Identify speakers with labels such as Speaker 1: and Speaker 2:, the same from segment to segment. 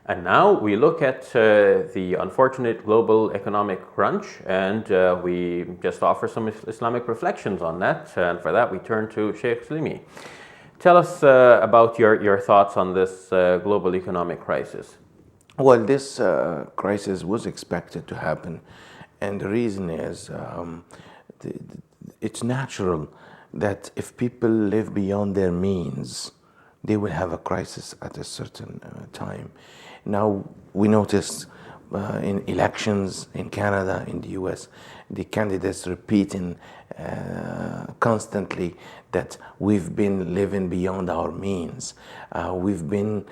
Speaker 1: And now we look at the unfortunate global economic crunch, and we just offer some Islamic reflections on that. And for that, we turn to Sheikh Slimi. Tell us about your thoughts on this global economic crisis.
Speaker 2: Well, this crisis was expected to happen, and the reason is it's natural that if people live beyond their means, they will have a crisis at a certain time. Now, we notice in elections in Canada, in the US, the candidates repeating constantly that we've been living beyond our means. We've been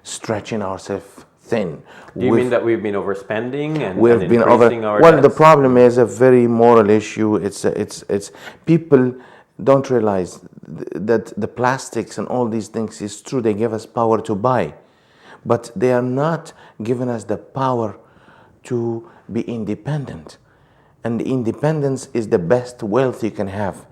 Speaker 2: stretching ourselves thin.
Speaker 1: Do you mean that we've been overspending and
Speaker 2: we've been
Speaker 1: increasing our
Speaker 2: well,
Speaker 1: debts?
Speaker 2: the problem is a very moral issue. It's people don't realize that the plastics and all these things is true. They give us power to buy, but they are not giving us the power to be independent. And independence is the best wealth you can have,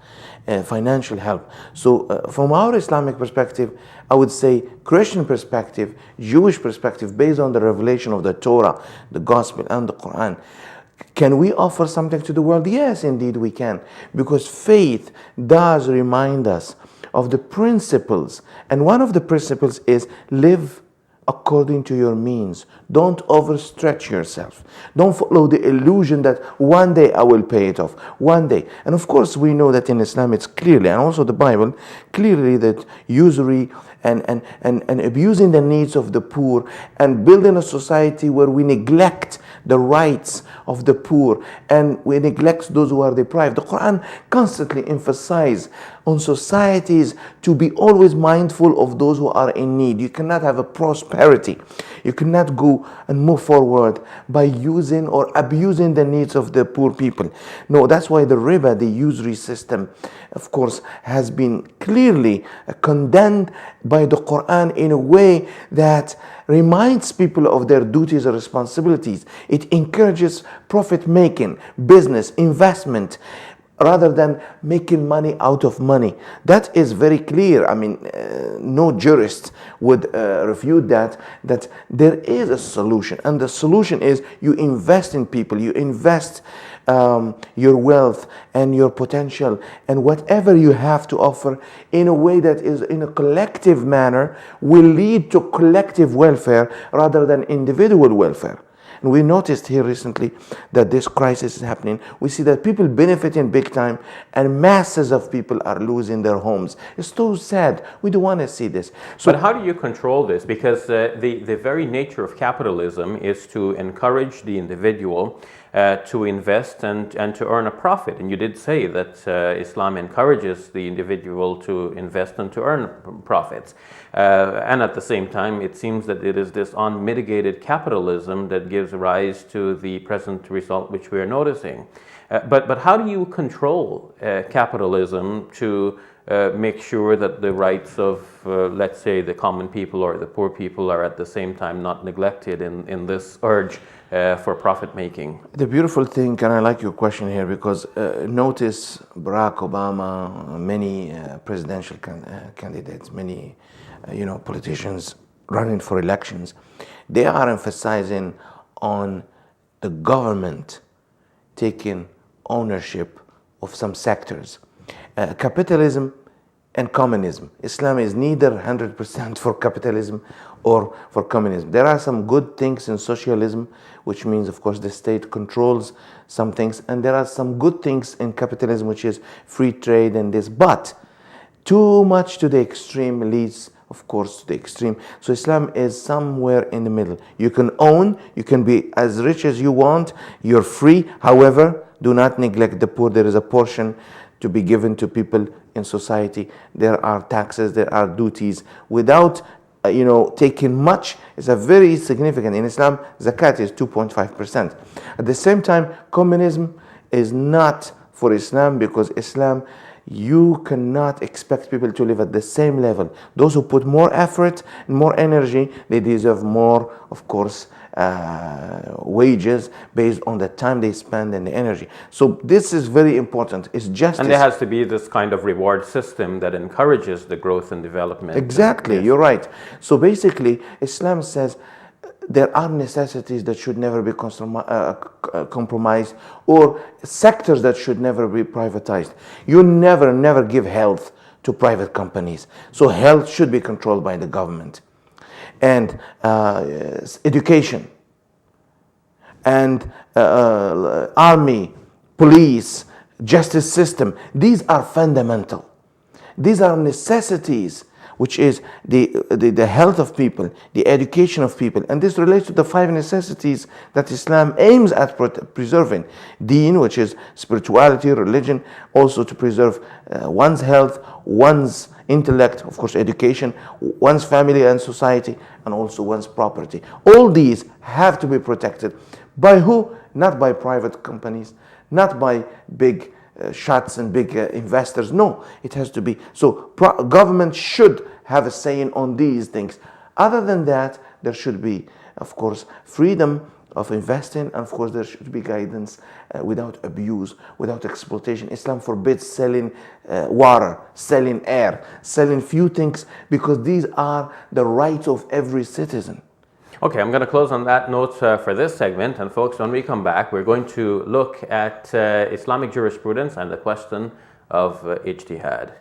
Speaker 2: financial help. So from our Islamic perspective, I would say Christian perspective, Jewish perspective, based on the revelation of the Torah, the Gospel, and the Quran, can we offer something to the world? Yes, indeed we can. Because faith does remind us of the principles. And one of the principles is live according to your means. Don't overstretch yourself. Don't follow the illusion that one day I will pay it off. One day. And of course we know that in Islam it's clearly, and also the Bible, clearly that usury and abusing the needs of the poor and building a society where we neglect the rights of the poor and we neglect those who are deprived. The Quran constantly emphasizes on societies to be always mindful of those who are in need. You cannot have a prosperity. You cannot go and move forward by using or abusing the needs of the poor people. No, that's why the riba, the usury system, of course, has been clearly condemned by the Quran in a way that reminds people of their duties and responsibilities. It encourages profit making, business, investment, rather than making money out of money. That is very clear. I mean, no jurist would refute that there is a solution. And the solution is you invest in people, you invest your wealth and your potential and whatever you have to offer in a way that is in a collective manner will lead to collective welfare rather than individual welfare. And we noticed here recently that this crisis is happening. We see that people benefiting big time and masses of people are losing their homes. It's so sad. We don't want to see this. So,
Speaker 1: but how do you control this? Because the very nature of capitalism is to encourage the individual to invest and to earn a profit. And you did say that Islam encourages the individual to invest and to earn profits. And at the same time, it seems that it is this unmitigated capitalism that gives rise to the present result which we are noticing. But how do you control capitalism to make sure that the rights of, let's say, the common people or the poor people are at the same time not neglected in this urge for profit making?
Speaker 2: The beautiful thing, and I like your question here, because notice Barack Obama, many presidential candidates, many politicians running for elections, they are emphasizing on the government taking ownership of some sectors. Capitalism and communism. Islam is neither 100% for capitalism or for communism. There are some good things in socialism, which means, of course, the state controls some things, and there are some good things in capitalism, which is free trade and this. But too much to the extreme leads, of course, to the extreme. So Islam is somewhere in the middle. You can own, you can be as rich as you want, you're free. However, do not neglect the poor. There is a portion to be given to people in society. There are taxes, there are duties. Without taking much, is a very significant. In Islam, zakat is 2.5%. At the same time, communism is not for Islam, because Islam you cannot expect people to live at the same level. Those who put more effort and more energy, they deserve more, of course, wages based on the time they spend and the energy. So this is very important. It's justice.
Speaker 1: And there has to be this kind of reward system that encourages the growth and development.
Speaker 2: Exactly,
Speaker 1: Yes.
Speaker 2: you're right. So basically, Islam says there are necessities that should never be compromised, or sectors that should never be privatized. You never give health to private companies. So health should be controlled by the government. And education, and army, police, justice system, these are fundamental. These are necessities, which is the health of people, the education of people. And this relates to the 5 necessities that Islam aims at preserving. Deen, which is spirituality, religion, also to preserve one's health, one's intellect, of course, education, one's family and society, and also one's property. All these have to be protected. By who? Not by private companies, not by big shots and big investors. No, it has to be. So government should have a say on these things. Other than that, there should be, of course, freedom of investing, and of course there should be guidance without abuse, without exploitation. Islam forbids selling water, selling air, selling few things, because these are the rights of every citizen.
Speaker 1: Okay, I'm going to close on that note for this segment. And folks, when we come back, we're going to look at Islamic jurisprudence and the question of ijtihad.